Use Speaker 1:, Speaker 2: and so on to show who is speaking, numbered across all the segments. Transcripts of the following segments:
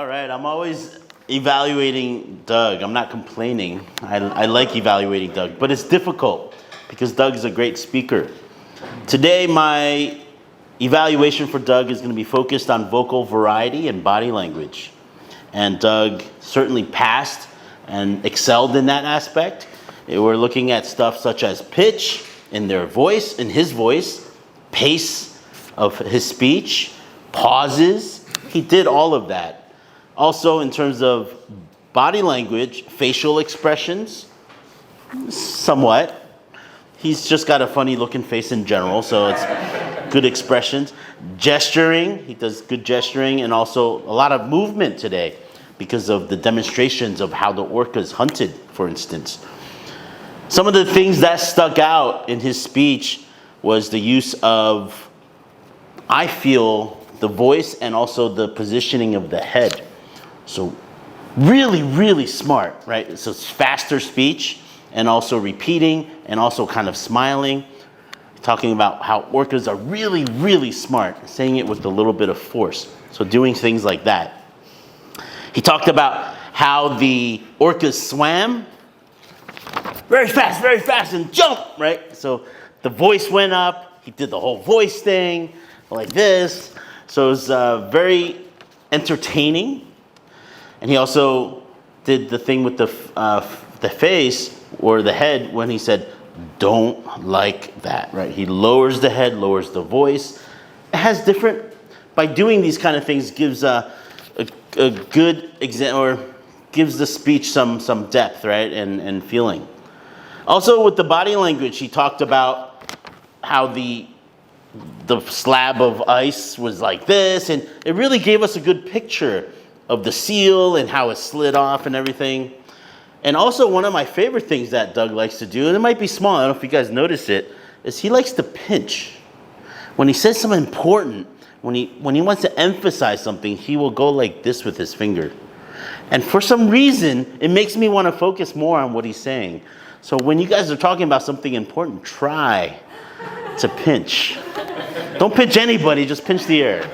Speaker 1: All right, I'm always evaluating Doug. I'm not complaining. I like evaluating Doug, but it's difficult because Doug is a great speaker. Today, my evaluation for Doug is going to be focused on vocal variety and body language. And Doug certainly passed and excelled in that aspect. We're looking at stuff such as pitch in their voice, in his voice, pace of his speech, pauses. He did all of that. Also, in terms of body language, facial expressions, somewhat. He's just got a funny looking face in general, so it's good expressions. Gesturing, he does good gesturing, and also a lot of movement today because of the demonstrations of how the orcas hunted, for instance. Some of the things that stuck out in his speech was the use of, I feel, the voice and also the positioning of the head. So really, really smart, right? So it's faster speech and also repeating and also kind of smiling. Talking about how orcas are really, really smart, saying it with a little bit of force. So doing things like that. He talked about how the orcas swam very fast, and jump, right? So the voice went up. He did the whole voice thing like this. So it was very entertaining. And he also did the thing with the face or the head when he said, "Don't like that," right? He lowers the head, lowers the voice. It has different, by doing these kind of things, gives a good example, or gives the speech some depth, right? And feeling. Also with the body language, he talked about how the slab of ice was like this, and it really gave us a good picture of the seal and how it slid off and everything. And also one of my favorite things that Doug likes to do, and it might be small, I don't know if you guys notice it, is he likes to pinch. When he says something important, when he wants to emphasize something, he will go like this with his finger. And for some reason, it makes me want to focus more on what he's saying. So when you guys are talking about something important, try to pinch. Don't pinch anybody, just pinch the air.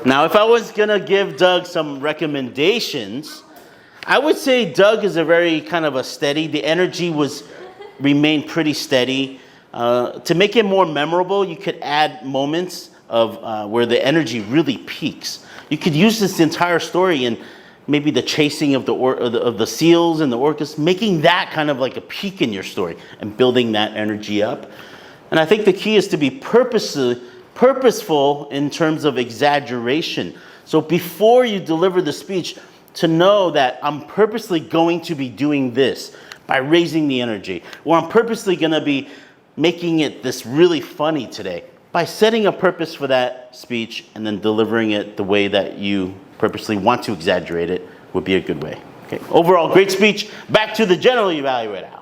Speaker 1: Now, if I was going to give Doug some recommendations, I would say Doug is a very kind of a steady. The energy remained pretty steady. To make it more memorable, you could add moments of where the energy really peaks. You could use this entire story and maybe the chasing of the seals and the orcas, making that kind of like a peak in your story and building that energy up. And I think the key is to be purposeful in terms of exaggeration. So before you deliver the speech, to know that I'm purposely going to be doing this by raising the energy, or I'm purposely going to be making it this really funny today by setting a purpose for that speech and then delivering it the way that you purposely want to exaggerate it would be a good way. Okay. Overall, great speech. Back to the general evaluator.